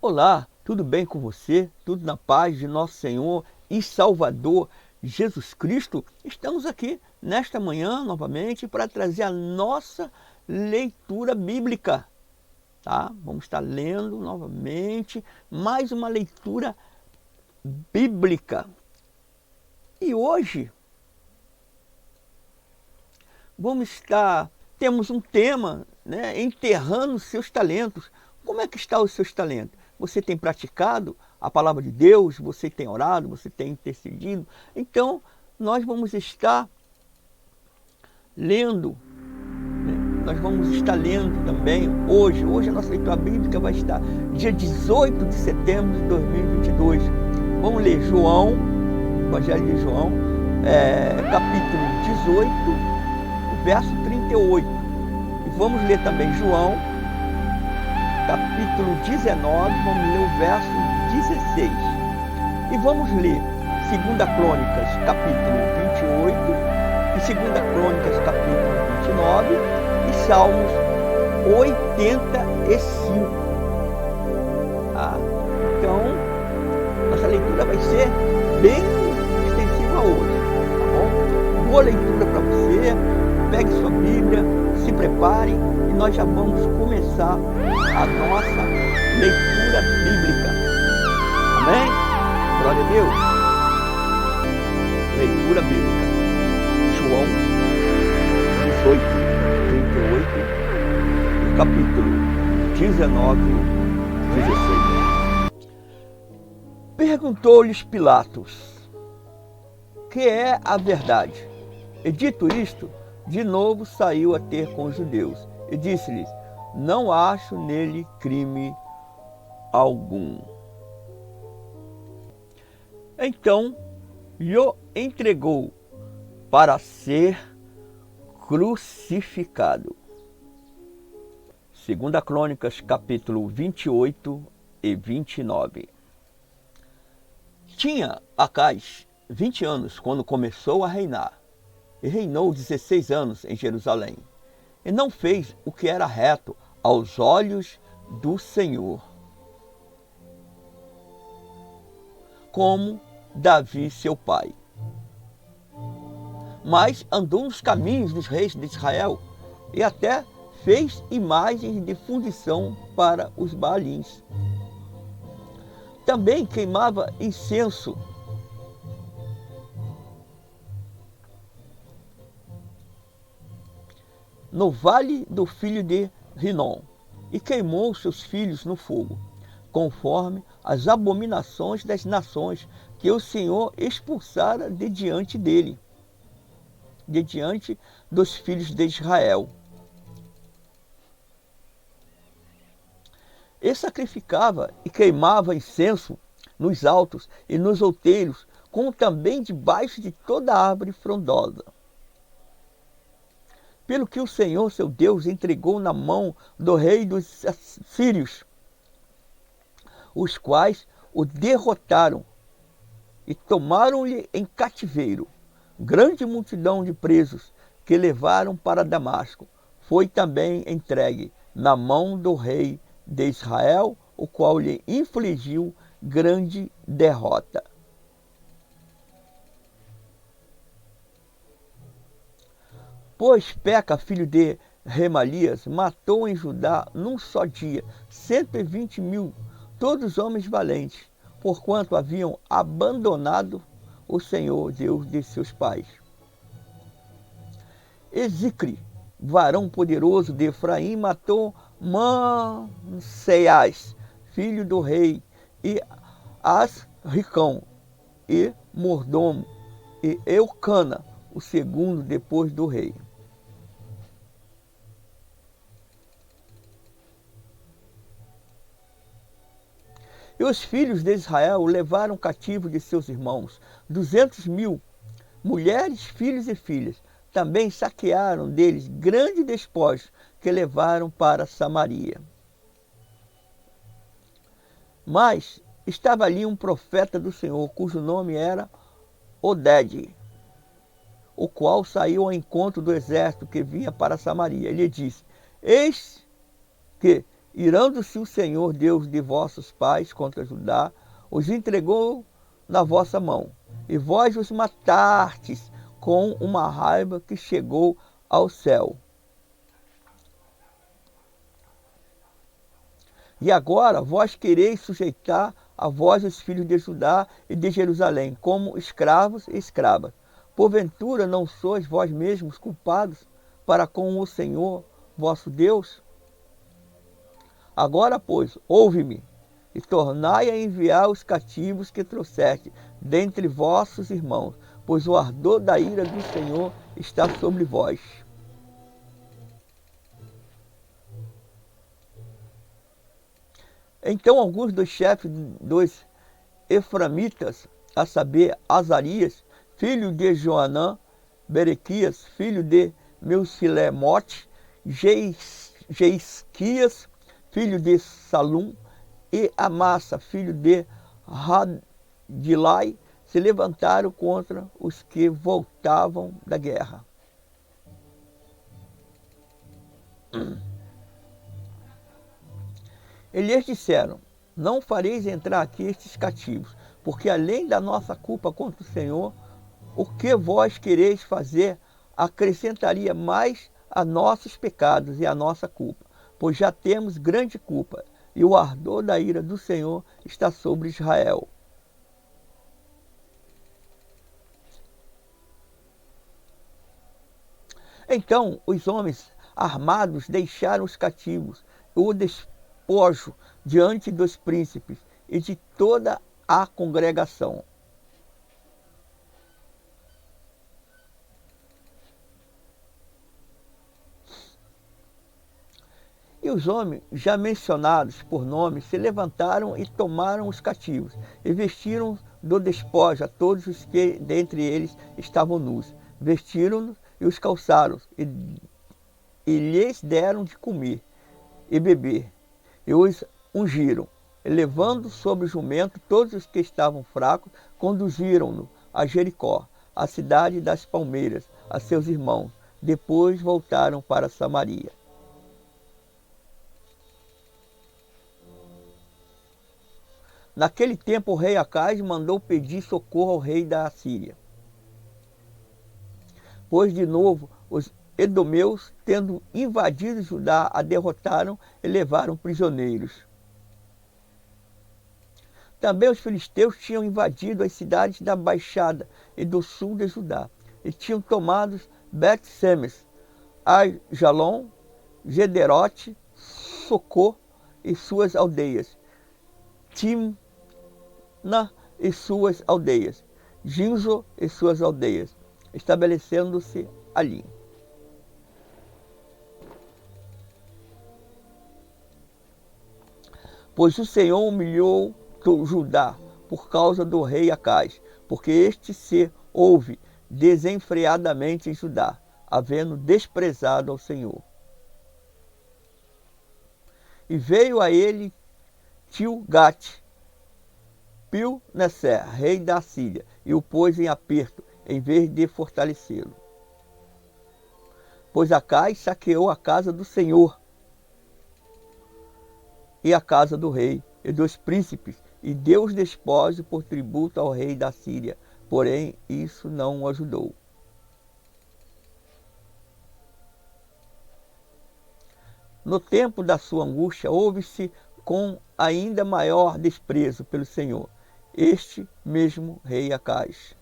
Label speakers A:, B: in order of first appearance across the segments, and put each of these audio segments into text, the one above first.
A: Olá, tudo bem com você? Tudo na paz de nosso Senhor e Salvador Jesus Cristo? Estamos aqui nesta manhã novamente para trazer a nossa leitura bíblica, tá? Vamos estar lendo novamente mais uma leitura bíblica. E hoje temos um tema, né? Enterrando os seus talentos. Como é que estão os seus talentos? Você tem praticado a palavra de Deus? Você tem orado? Você tem intercedido? Então, nós vamos estar lendo, né? Nós vamos estar lendo também hoje. Hoje a nossa leitura bíblica vai estar dia 18 de setembro de 2022. Vamos ler João, Evangelho de João, capítulo 18, verso 38. E vamos ler também João, capítulo 19, vamos ler o verso 16. E vamos ler 2 Crônicas, capítulo 28, e 2 Crônicas, capítulo 29, e Salmos 85. Tá? Então, nossa leitura vai ser bem extensiva hoje, tá bom? Boa leitura para você, pegue sua Bíblia, se prepare e nós já vamos começar a nossa leitura bíblica. Amém? Glória a Deus. Leitura bíblica. João 18, 38, e capítulo 19, 16. Perguntou-lhes Pilatos: que é a verdade? E dito isto, de novo saiu a ter com os judeus e disse-lhes: não acho nele crime algum. Então lhe entregou para ser crucificado. 2 Crônicas, capítulo 28 e 29. Tinha Acais 20 anos quando começou a reinar, e reinou 16 anos em Jerusalém, e não fez o que era reto aos olhos do Senhor, como Davi seu pai. Mas andou nos caminhos dos reis de Israel, e até fez imagens de fundição para os Baalins. Também queimava incenso no vale do filho de Rinom, e queimou seus filhos no fogo, conforme as abominações das nações que o Senhor expulsara de diante dele, de diante dos filhos de Israel. E sacrificava e queimava incenso nos altos e nos outeiros, como também debaixo de toda árvore frondosa. Pelo que o Senhor, seu Deus, entregou na mão do rei dos sírios, os quais o derrotaram e tomaram-lhe em cativeiro grande multidão de presos que levaram para Damasco. Foi também entregue na mão do rei de Israel, o qual lhe infligiu grande derrota. Pois Peca, filho de Remalias, matou em Judá num só dia 120.000, todos homens valentes, porquanto haviam abandonado o Senhor Deus de seus pais. Ezicre, varão poderoso de Efraim, matou Manseias, filho do rei, e Asricão, e mordomo, e Eucana, o segundo depois do rei. E os filhos de Israel levaram cativo de seus irmãos 200.000, mulheres, filhos e filhas. Também saquearam deles grande despojo que levaram para Samaria. Mas estava ali um profeta do Senhor, cujo nome era Oded, o qual saiu ao encontro do exército que vinha para Samaria. Ele disse: eis que Irando-se o Senhor, Deus de vossos pais, contra Judá, os entregou na vossa mão, e vós os matastes com uma raiva que chegou ao céu. E agora vós quereis sujeitar a vós os filhos de Judá e de Jerusalém, como escravos e escravas. Porventura não sois vós mesmos culpados para com o Senhor vosso Deus? Agora, pois, ouve-me, e tornai a enviar os cativos que trouxeste dentre vossos irmãos, pois o ardor da ira do Senhor está sobre vós. Então alguns dos chefes dos eframitas, a saber, Azarias, filho de Joanã, Berequias, filho de Meusilemote, Jeisquias, filho de Salum, e Amassa, filho de Radilai, se levantaram contra os que voltavam da guerra. Eles disseram: não fareis entrar aqui estes cativos, porque além da nossa culpa contra o Senhor, o que vós quereis fazer acrescentaria mais a nossos pecados e a nossa culpa, pois já temos grande culpa, e o ardor da ira do Senhor está sobre Israel. Então os homens armados deixaram os cativos, o despojo diante dos príncipes e de toda a congregação. E os homens, já mencionados por nome, se levantaram e tomaram os cativos, e vestiram do despojo a todos os que dentre eles estavam nus. Vestiram-nos e os calçaram, e lhes deram de comer e beber, e os ungiram. E levando sobre o jumento todos os que estavam fracos, conduziram-no a Jericó, a cidade das palmeiras, a seus irmãos. Depois voltaram para Samaria. Naquele tempo o rei Acaz mandou pedir socorro ao rei da Assíria. Pois de novo os edomeus, tendo invadido Judá, a derrotaram e levaram prisioneiros. Também os filisteus tinham invadido as cidades da Baixada e do sul de Judá, e tinham tomado Bet-Semes, Ajalon, Gederote, Socó e suas aldeias, Timna e suas aldeias, Ginzo e suas aldeias, estabelecendo-se ali. Pois o Senhor humilhou Judá por causa do rei Acaz, porque este se houve desenfreadamente em Judá, havendo desprezado ao Senhor. E veio a ele Tilgate, Pilneser, rei da Síria, e o pôs em aperto, em vez de fortalecê-lo. Pois Acaz saqueou a casa do Senhor e a casa do rei e dos príncipes, e deu os despojos por tributo ao rei da Síria, porém isso não o ajudou. No tempo da sua angústia, houve-se com ainda maior desprezo pelo Senhor, este mesmo rei Acaz.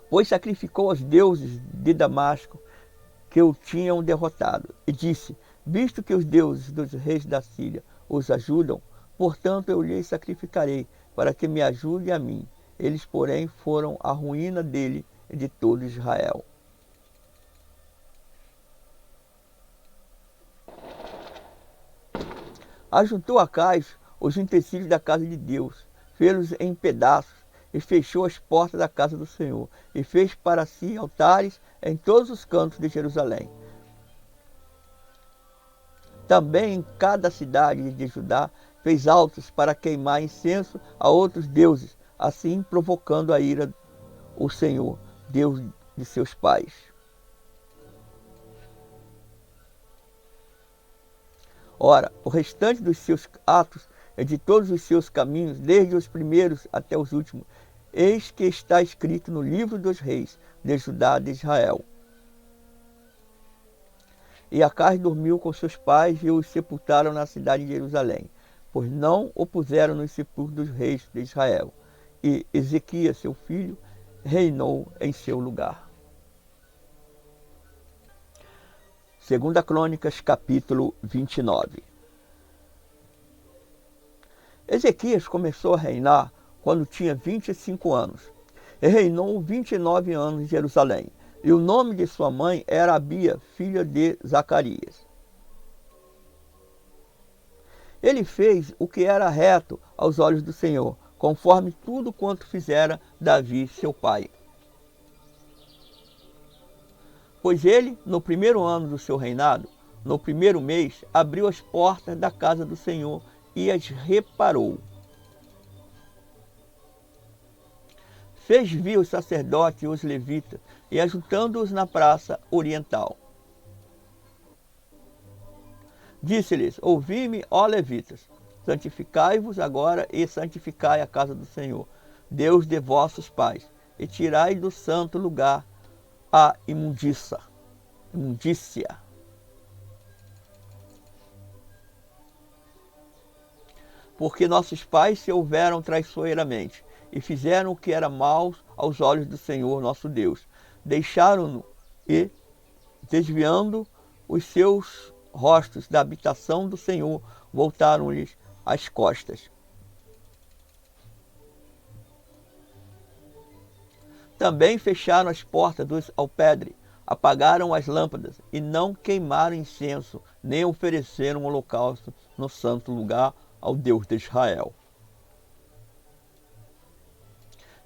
A: Pois sacrificou aos deuses de Damasco que o tinham derrotado, e disse: visto que os deuses dos reis da Síria os ajudam, portanto eu lhes sacrificarei, para que me ajude a mim. Eles, porém, foram a ruína dele e de todo Israel. Ajuntou Acaz os utensílios da casa de Deus, fê-los em pedaços, e fechou as portas da casa do Senhor, e fez para si altares em todos os cantos de Jerusalém. Também em cada cidade de Judá fez altos para queimar incenso a outros deuses, assim provocando a ira o Senhor, Deus de seus pais. Ora, o restante dos seus atos e de todos os seus caminhos, desde os primeiros até os últimos, eis que está escrito no livro dos reis de Judá de Israel. E Acaz dormiu com seus pais e os sepultaram na cidade de Jerusalém, pois não o puseram nos sepulcros dos reis de Israel. E Ezequias, seu filho, reinou em seu lugar. 2 Crônicas, capítulo 29. Ezequias começou a reinar quando tinha 25 anos, e reinou 29 anos em Jerusalém. E o nome de sua mãe era Abia, filha de Zacarias. Ele fez o que era reto aos olhos do Senhor, conforme tudo quanto fizera Davi, seu pai. Pois ele, no primeiro ano do seu reinado, no primeiro mês, abriu as portas da casa do Senhor e as reparou. Fez vir os sacerdotes e os levitas, e ajuntando-os na praça oriental. Disse-lhes: ouvi-me, ó levitas, santificai-vos agora e santificai a casa do Senhor, Deus de vossos pais, e tirai do santo lugar a imundícia. Porque nossos pais se houveram traiçoeiramente, e fizeram o que era mal aos olhos do Senhor nosso Deus. Deixaram-no e, desviando os seus rostos da habitação do Senhor, voltaram-lhes as costas. Também fecharam as portas dos alpedres, apagaram as lâmpadas e não queimaram incenso, nem ofereceram holocausto no santo lugar ao Deus de Israel.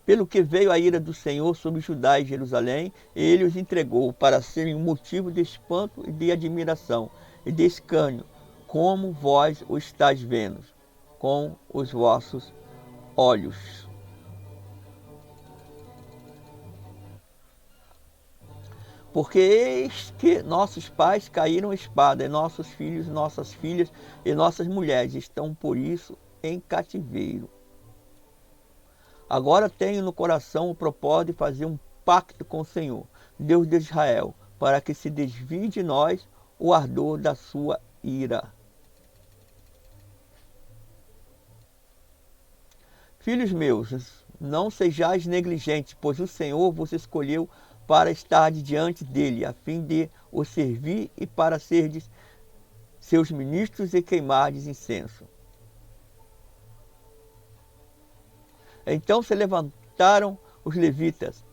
A: Pelo que veio a ira do Senhor sobre Judá e Jerusalém, e ele os entregou para serem um motivo de espanto e de admiração e de escárnio, como vós o estáis vendo com os vossos olhos. Porque eis que nossos pais caíram à espada, e nossos filhos, nossas filhas e nossas mulheres estão por isso em cativeiro. Agora tenho no coração o propósito de fazer um pacto com o Senhor, Deus de Israel, para que se desvie de nós o ardor da sua ira. Filhos meus, não sejais negligentes, pois o Senhor vos escolheu para estar diante dele, a fim de o servir e para serdes seus ministros e queimardes incenso. Então se levantaram os levitas,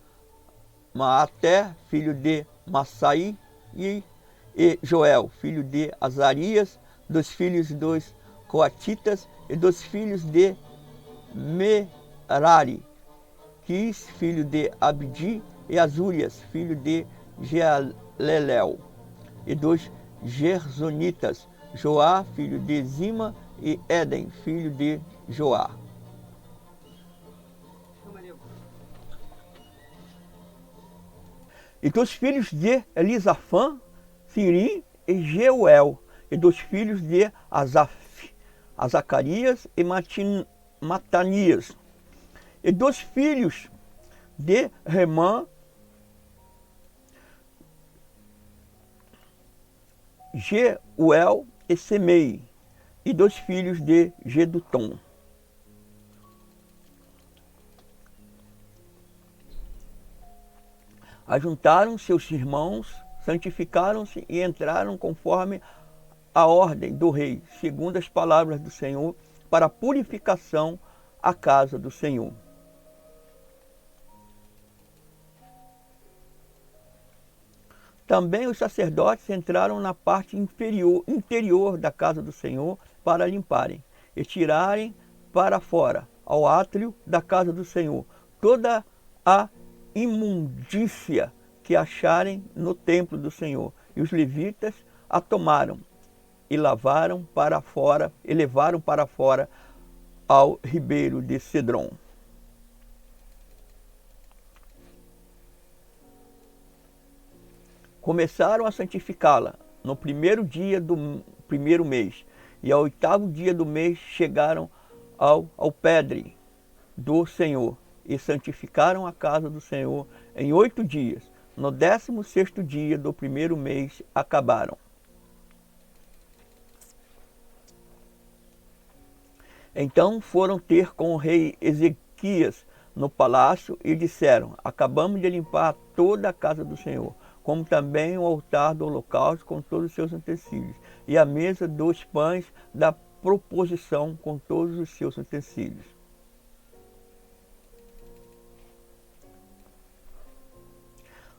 A: Maaté, filho de Massai, e Joel, filho de Azarias, dos filhos dos coatitas e dos filhos de Merari, Quis, filho de Abdi, e Azurias, filho de Jealelel, e dos Gersonitas, Joá, filho de Zima, e Éden, filho de Joá. E dos filhos de Elisafã, Sirim e Jeuel, e dos filhos de Asaf, Zacarias e Matanias, e dos filhos de Remã, Jeuel e Semei, e dos filhos de Gedutom. Ajuntaram seus irmãos, santificaram-se e entraram conforme a ordem do rei, segundo as palavras do Senhor, para a purificação à casa do Senhor. Também os sacerdotes entraram na parte interior da casa do Senhor para limparem e tirarem para fora, ao átrio da casa do Senhor, toda a imundícia que acharem no templo do Senhor. E os levitas a tomaram e levaram para fora ao ribeiro de Cedron. Começaram a santificá-la no primeiro dia do primeiro mês, E ao 8º dia do mês chegaram ao alpendre do Senhor e santificaram a casa do Senhor em 8 dias. No 16º dia do 1º mês acabaram. Então foram ter com o rei Ezequias no palácio e disseram: acabamos de limpar toda a casa do Senhor, como também o altar do holocausto com todos os seus utensílios, e a mesa dos pães da proposição com todos os seus utensílios.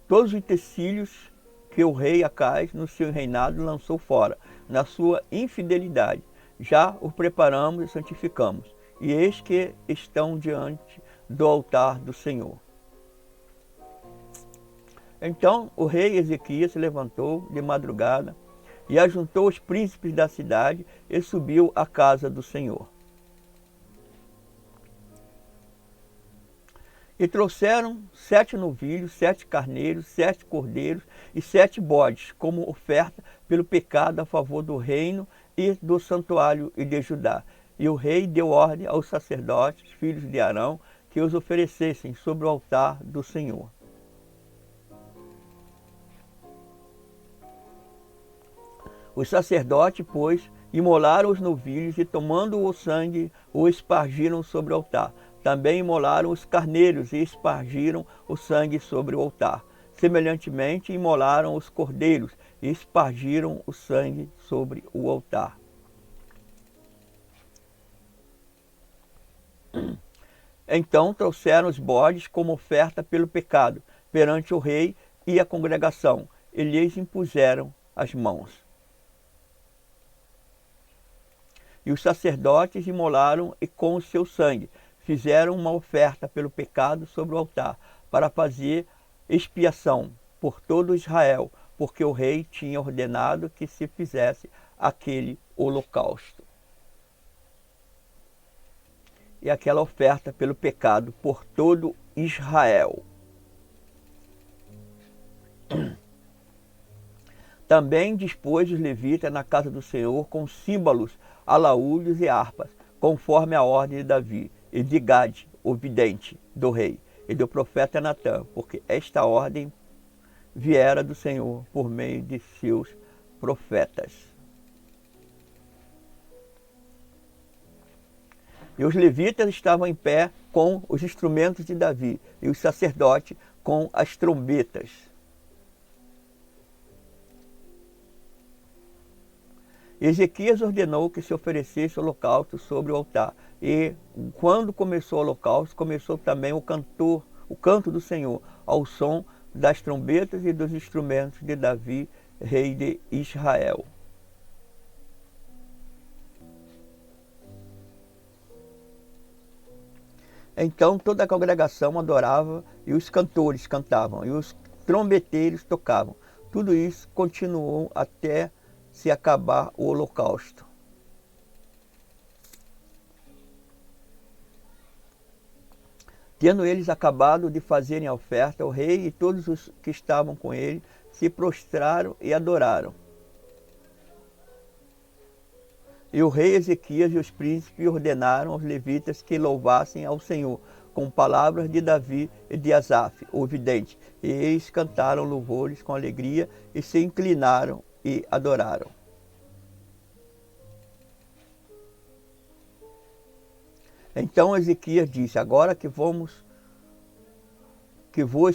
A: Todos os utensílios que o rei Acais, no seu reinado, lançou fora, na sua infidelidade, já o preparamos e santificamos, e eis que estão diante do altar do Senhor. Então o rei Ezequias se levantou de madrugada e ajuntou os príncipes da cidade e subiu à casa do Senhor. E trouxeram 7 novilhos, 7 carneiros, 7 cordeiros e 7 bodes, como oferta pelo pecado a favor do reino e do santuário e de Judá. E o rei deu ordem aos sacerdotes, filhos de Arão, que os oferecessem sobre o altar do Senhor. Os sacerdotes, pois, imolaram os novilhos e, tomando o sangue, o espargiram sobre o altar. Também imolaram os carneiros e espargiram o sangue sobre o altar. Semelhantemente, imolaram os cordeiros e espargiram o sangue sobre o altar. Então trouxeram os bodes como oferta pelo pecado perante o rei e a congregação, e lhes impuseram as mãos. E os sacerdotes imolaram e com o seu sangue fizeram uma oferta pelo pecado sobre o altar, para fazer expiação por todo Israel, porque o rei tinha ordenado que se fizesse aquele holocausto. E aquela oferta pelo pecado por todo Israel. Também dispôs os levitas na casa do Senhor com símbolos, alaúdes e harpas, conforme a ordem de Davi e de Gade, o vidente do rei, e do profeta Natã, porque esta ordem viera do Senhor por meio de seus profetas. E os levitas estavam em pé com os instrumentos de Davi, e os sacerdotes com as trombetas. Ezequias ordenou que se oferecesse holocausto sobre o altar. E quando começou o holocausto, começou também o canto do Senhor, ao som das trombetas e dos instrumentos de Davi, rei de Israel. Então toda a congregação adorava, e os cantores cantavam, e os trombeteiros tocavam. Tudo isso continuou até se acabar o holocausto. Tendo eles acabado de fazerem a oferta, o rei e todos os que estavam com ele se prostraram e adoraram. E o rei Ezequias e os príncipes ordenaram aos levitas que louvassem ao Senhor, com palavras de Davi e de Asaf, o vidente. E eles cantaram louvores com alegria e se inclinaram e adoraram. Então Ezequias disse: agora que vos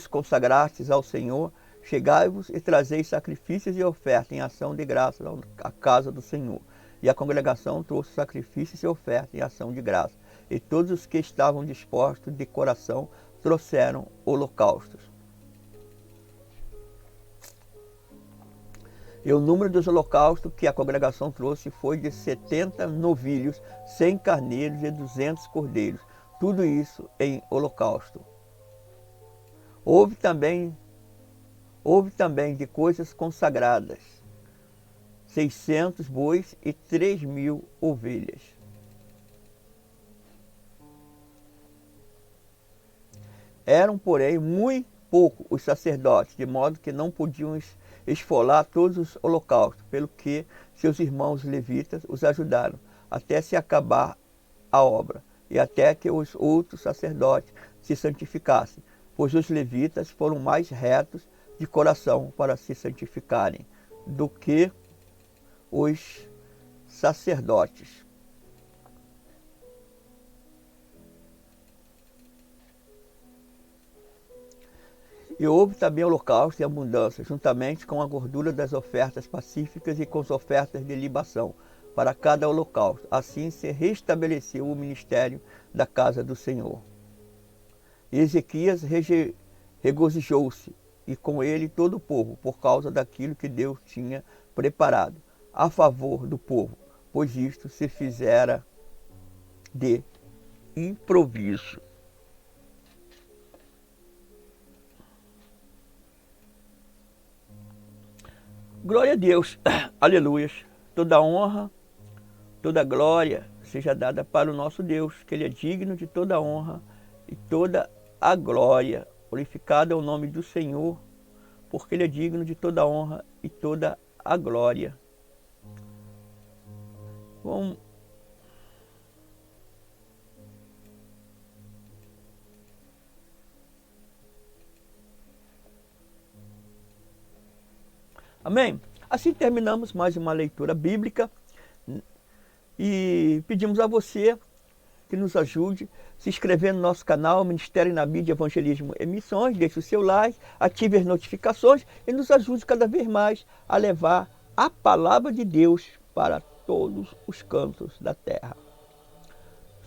A: consagrastes ao Senhor, chegai-vos e trazei sacrifícios e ofertas em ação de graça à casa do Senhor. E a congregação trouxe sacrifícios e ofertas em ação de graça. E todos os que estavam dispostos de coração trouxeram holocaustos. E o número dos holocaustos que a congregação trouxe foi de 70 novilhos, 100 carneiros e 200 cordeiros. Tudo isso em holocausto. Houve também de coisas consagradas, 600 bois e 3.000 ovelhas. Eram, porém, muito pouco os sacerdotes, de modo que não podiam esfolar todos os holocaustos, pelo que seus irmãos levitas os ajudaram, até se acabar a obra, e até que os outros sacerdotes se santificassem, pois os levitas foram mais retos de coração para se santificarem do que os sacerdotes. E houve também holocausto em abundância, juntamente com a gordura das ofertas pacíficas e com as ofertas de libação, para cada holocausto. Assim se restabeleceu o ministério da casa do Senhor. E Ezequias regozijou-se, e com ele todo o povo, por causa daquilo que Deus tinha preparado a favor do povo, pois isto se fizera de improviso. Glória a Deus, aleluias, toda honra, toda glória seja dada para o nosso Deus, que Ele é digno de toda honra e toda a glória. Glorificado é o nome do Senhor, porque Ele é digno de toda honra e toda a glória. Bom, amém? Assim terminamos mais uma leitura bíblica e pedimos a você que nos ajude se inscrever no nosso canal Ministério Inabi de Evangelismo e Missões, deixe o seu like, ative as notificações e nos ajude cada vez mais a levar a palavra de Deus para todos os cantos da terra.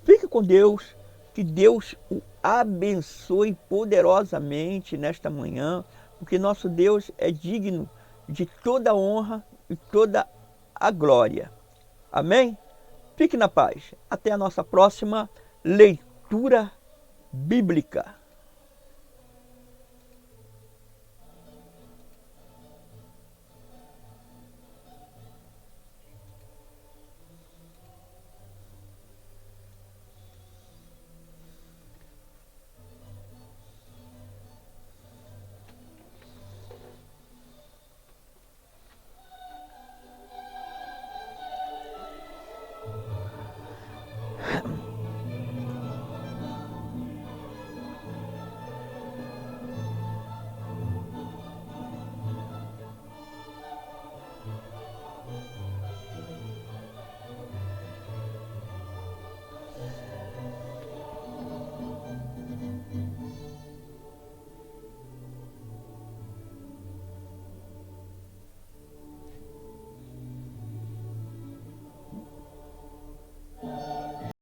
A: Fique com Deus, que Deus o abençoe poderosamente nesta manhã, porque nosso Deus é digno de toda honra e toda a glória. Amém? Fique na paz. Até a nossa próxima leitura bíblica.